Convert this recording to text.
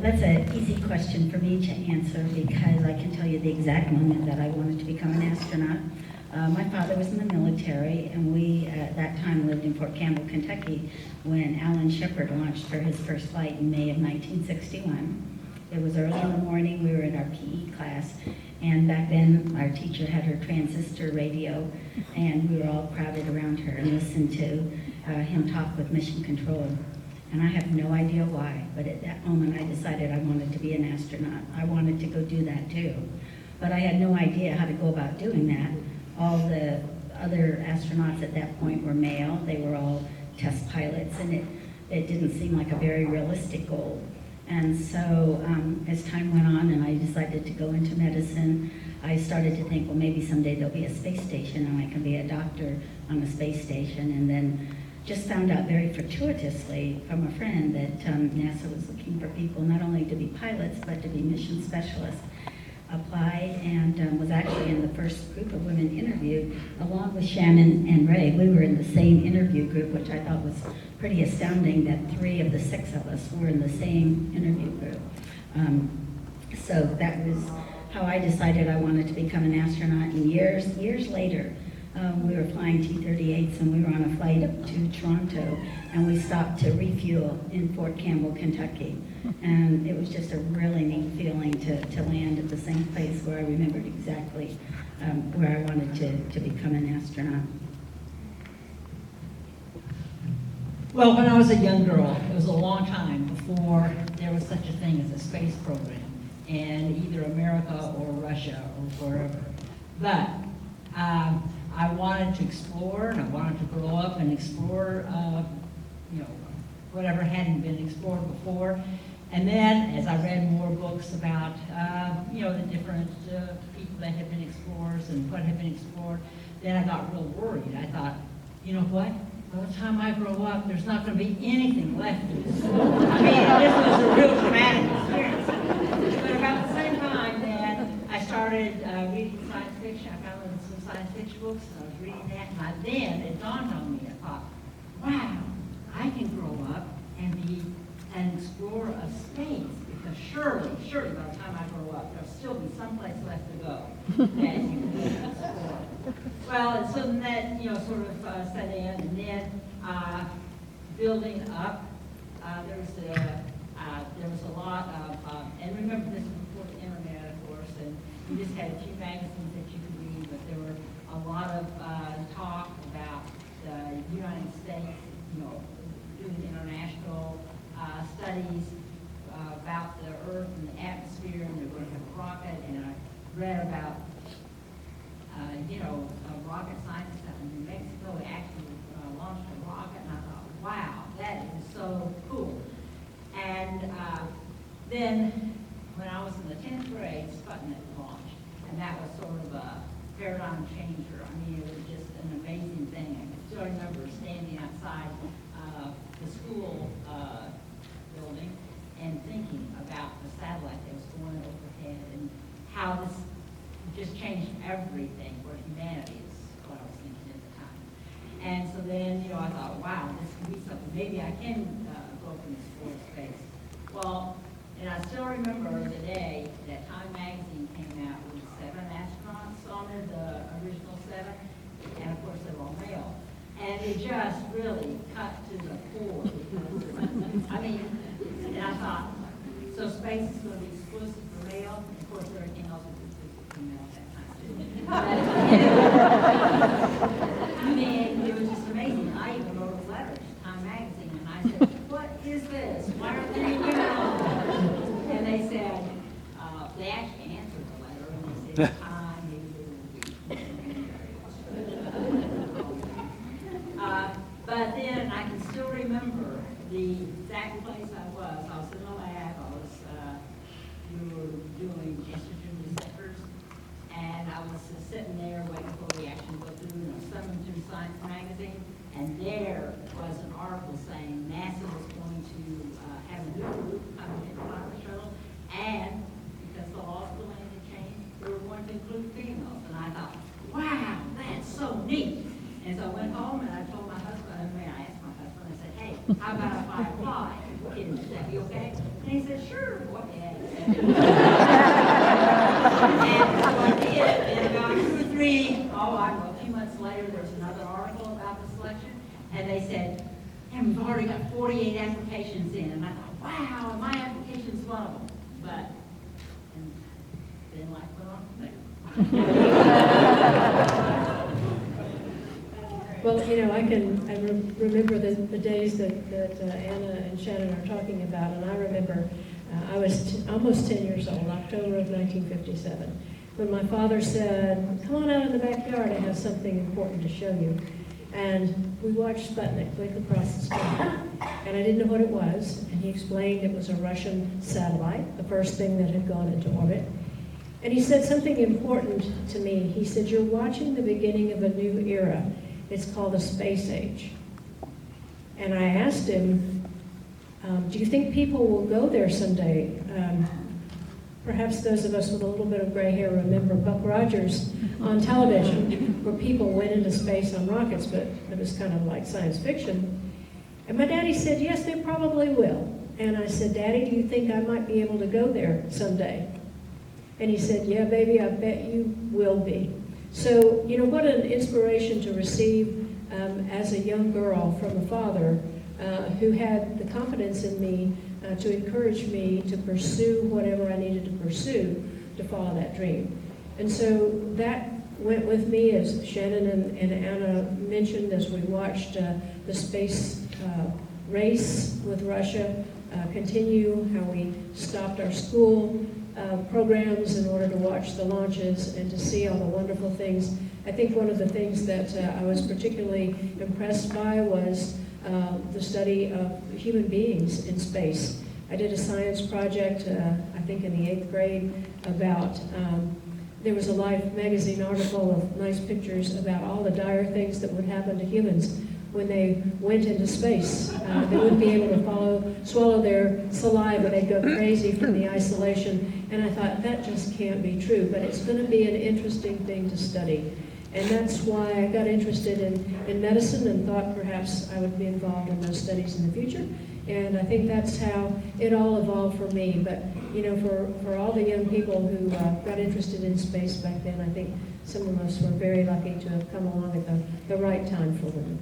That's an easy question for me to answer because I can tell you the exact moment that I wanted to become an astronaut. My father was in the military, and we at that time lived in Fort Campbell, Kentucky, when Alan Shepard launched for his first flight in May of 1961. It was early in the morning, we were in our PE class, and back then our teacher had her transistor radio, and we were all crowded around her and listened to him talk with mission control. And I have no idea why, but at that moment I decided I wanted to be an astronaut. I wanted to go do that too. But I had no idea how to go about doing that. All the other astronauts at that point were male. They were all test pilots, and it didn't seem like a very realistic goal. And so as time went on and I decided to go into medicine, I started to think, well, maybe someday there'll be a space station and I can be a doctor on a space station. And then just found out very fortuitously from a friend that NASA was looking for people not only to be pilots, but to be mission specialists. Applied and was actually in the first group of women interviewed, along with Shannon and Ray. We were in the same interview group, which I thought was pretty astounding that 3 of the 6 of us were in the same interview group. So that was how I decided I wanted to become an astronaut. And years later, we were flying T-38s and we were on a flight up to Toronto, and we stopped to refuel in Fort Campbell, Kentucky. And it was just a really neat feeling to land at the same place where I remembered exactly where I wanted to become an astronaut. Well, when I was a young girl, it was a long time before there was such a thing as a space program in either America or Russia or wherever. But I wanted to explore, and I wanted to grow up and explore, whatever hadn't been explored before. And then, as I read more books about, the different people that had been explorers and what had been explored, then I got real worried. I thought, you know what? By the time I grow up, there's not going to be anything left in this world. I mean, this was a real traumatic experience. But about the same time, then I started reading science fiction. I found some science fiction books, and I was reading that, and then it dawned on me. I thought, wow, I can grow up and be an explorer of space, because surely by the time I grow up, there'll still be someplace left to go that you can explore. Well, and so then that, sort of set in, and then building up, there was a lot of, and remember this was before the internet, of course, and you just had a few magazines that you could read, but there were a lot of talk about the United States, doing international studies about the Earth and the atmosphere, and they're going to have a rocket, and I read about, a rocket scientist out in New Mexico actually launched a rocket, and I thought, wow, that is so cool. And then when I was in the 10th grade, Sputnik launched, and that was sort of a paradigm changer. I mean, it was just an amazing thing. I can still remember standing outside the school building and thinking about the satellite that was going overhead and how this just changed everything for humanity is what I was thinking at the time. And so then, I thought, wow, this could be something. Maybe I can go from this explore space. Well, and I still remember the day that Time magazine came out with 7 astronauts on it, the original 7, and of course they were all male. And it just really cut to the core because, I mean, and I thought, so space is going to be exclusive for male. Of course, everything else was exclusive for male at that time, too. I mean, it was just amazing. I even wrote a letter to Time magazine, and I said, what is this? Why are there women on it? And they said, they actually answered the letter, and they said, Time, maybe there will be. But then I can still remember the exact place I was. I was in the lab. We were doing estrogen receptors, and I was sitting there waiting for the reaction to go through, and I was thumbing through Science magazine, and there was an article saying NASA was going to have a new group come and fly the shuttle, and because the laws of the land had changed, they were going to include females. And I thought, wow, that's so neat. And so I went home and I told my husband, I asked my husband, I said, hey, how about if I apply? Would that be okay? And he said, sure, go ahead. And so I did, and about 2 or 3, a few months later, there was another article about the selection, and they said, and we've already got 48 applications in. And I thought, wow, my application's one of them. But, and then life went on from there. Well, I remember the days that Anna and Shannon are talking about, and I remember I was almost 10 years old, October of 1957, when my father said, come on out in the backyard, I have something important to show you. And we watched Sputnik blink across the sky, and I didn't know what it was, and he explained it was a Russian satellite, the first thing that had gone into orbit. And he said something important to me. He said, you're watching the beginning of a new era. It's called the space age. And I asked him, do you think people will go there someday? Perhaps those of us with a little bit of gray hair remember Buck Rogers on television, where people went into space on rockets, but it was kind of like science fiction. And my daddy said, yes, they probably will. And I said, Daddy, do you think I might be able to go there someday? And he said, yeah, baby, I bet you will be. So, what an inspiration to receive as a young girl from a father who had the confidence in me to encourage me to pursue whatever I needed to pursue to follow that dream. And so that went with me, as Shannon and Anna mentioned, as we watched the space race with Russia continue, how we stopped our school programs in order to watch the launches and to see all the wonderful things. I think one of the things that I was particularly impressed by was the study of human beings in space. I did a science project, I think in the 8th grade, about, there was a Life magazine article of nice pictures about all the dire things that would happen to humans when they went into space. They wouldn't be able to swallow their saliva, they'd go crazy from the isolation. And I thought, that just can't be true, but it's going to be an interesting thing to study. And that's why I got interested in medicine and thought perhaps I would be involved in those studies in the future. And I think that's how it all evolved for me. But, for all the young people who got interested in space back then, I think some of us were very lucky to have come along at the right time for them.